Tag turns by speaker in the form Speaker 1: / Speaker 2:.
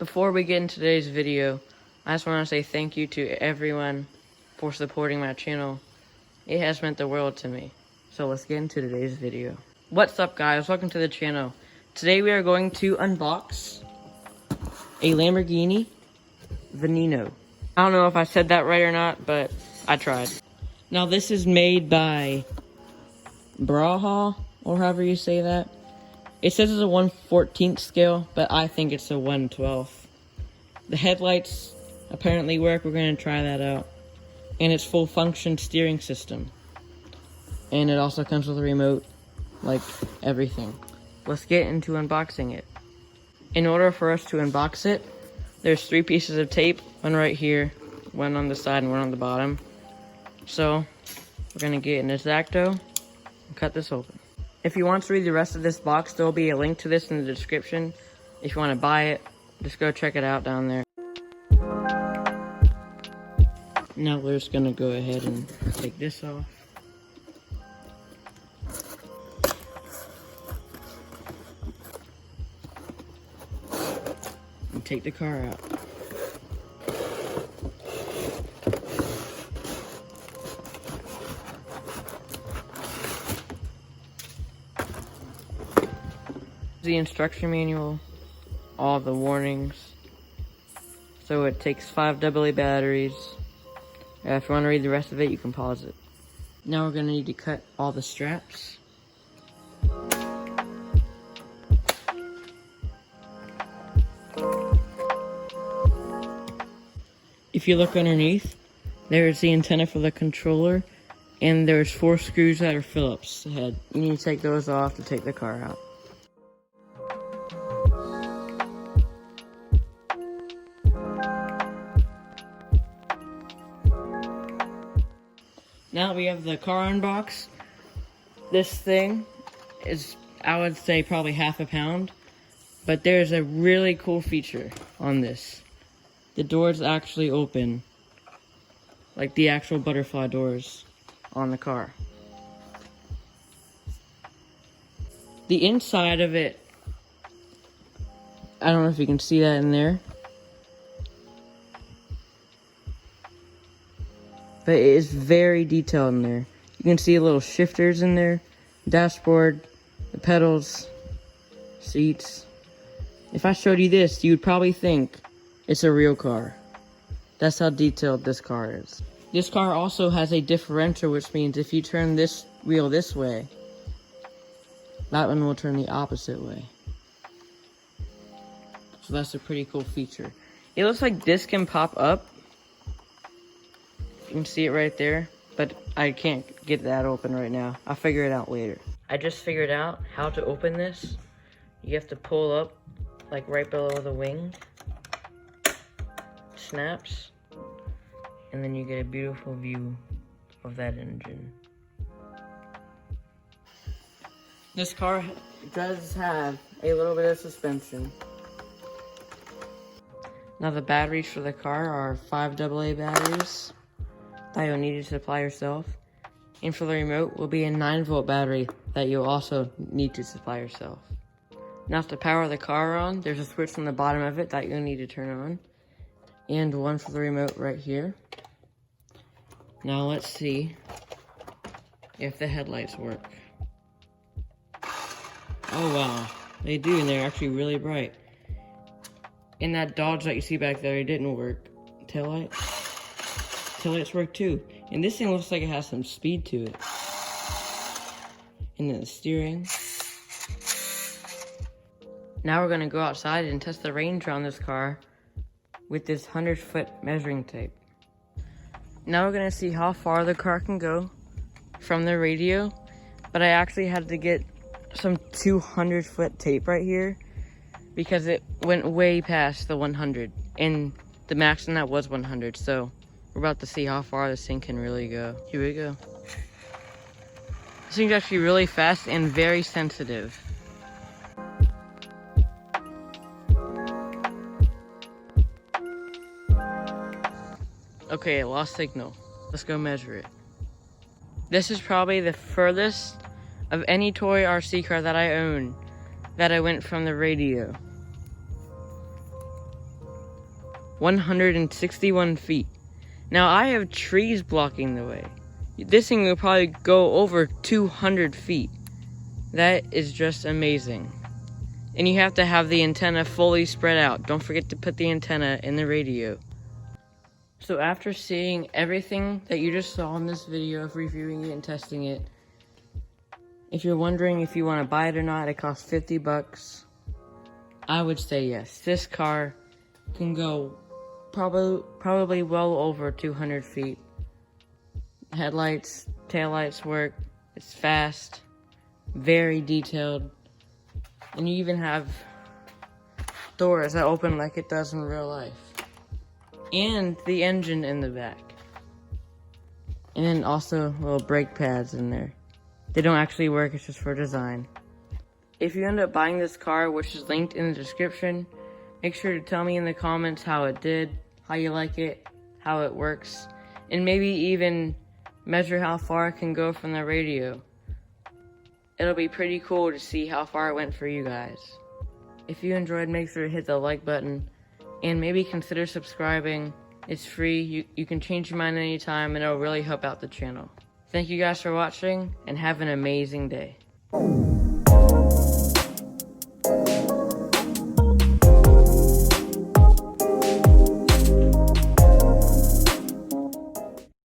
Speaker 1: Before we get into today's video, I just want to say thank you to everyone for supporting my channel. It has meant the world to me. So let's get into today's video. What's up, guys? Welcome to the channel. Today we are going to unbox a Lamborghini Veneno. I don't know if I said that right or not, but I tried. Now this is made by BRAHA, or however you say that. It says it's a 1/14 scale, but I think it's a 1/12. The headlights apparently work. We're going to try that out. And it's full function steering system. And it also comes with a remote, like everything. Let's get into unboxing it. In order for us to unbox it, there's 3 pieces of tape. One right here, one on the side, and one on the bottom. So, we're going to get an X-Acto and cut this open. If you want to read the rest of this box, there will be a link to this in the description. If you want to buy it, just go check it out down there. Now we're just going to go ahead and take this off. And take the car out. The instruction manual, all the warnings. So it takes 5 AA batteries. If you want to read the rest of it, you can pause it. Now we're going to need to cut all the straps. If you look underneath, there's the antenna for the controller, and there's 4 screws that are Phillips head. You need to take those off to take the car out. Now that we have the car unboxed, this thing is, I would say, probably half a pound. But there's a really cool feature on this. The doors actually open, like the actual butterfly doors on the car. The inside of it, I don't know if you can see that in there, but it is very detailed in there. You can see little shifters in there, dashboard, the pedals, seats. If I showed you this, you would probably think it's a real car. That's how detailed this car is. This car also has a differential, which means if you turn this wheel this way, that one will turn the opposite way. So that's a pretty cool feature. It looks like this can pop up. You can see it right there, but I can't get that open right now. I'll figure it out later. I just figured out how to open this. You have to pull up, like right below the wing. Snaps. And then you get a beautiful view of that engine. This car does have a little bit of suspension. Now the batteries for the car are 5 AA batteries that you'll need to supply yourself. And for the remote will be a 9-volt battery that you'll also need to supply yourself. Now to power the car on, there's a switch on the bottom of it that you'll need to turn on. And one for the remote right here. Now let's see if the headlights work. Oh wow, they do, and they're actually really bright. And that Dodge that you see back there, it didn't work. Taillights work too. And this thing looks like it has some speed to it. And then the steering. Now we're gonna go outside and test the range on this car with this 100-foot measuring tape. Now we're gonna see how far the car can go from the radio, but I actually had to get some 200-foot tape right here because it went way past the 100, and the max on that was 100, so we're about to see how far this thing can really go. Here we go. This thing's actually really fast and very sensitive. Okay, it lost signal. Let's go measure it. This is probably the furthest of any toy RC car that I own that I went from the radio. 161 feet. Now I have trees blocking the way. This thing will probably go over 200 feet. That is just amazing. And you have to have the antenna fully spread out. Don't forget to put the antenna in the radio. So after seeing everything that you just saw in this video of reviewing it and testing it, if you're wondering if you want to buy it or not, it costs $50. I would say yes. This car can go probably well over 200 feet. Headlights, taillights work. It's fast, very detailed, and you even have doors that open like it does in real life. And the engine in the back. And then also little brake pads in there. They don't actually work, it's just for design. If you end up buying this car, which is linked in the description, make sure to tell me in the comments how it did, how you like it, how it works, and maybe even measure how far it can go from the radio. It'll be pretty cool to see how far it went for you guys. If you enjoyed, make sure to hit the like button and maybe consider subscribing. It's free, you can change your mind anytime, and it'll really help out the channel. Thank you guys for watching and have an amazing day.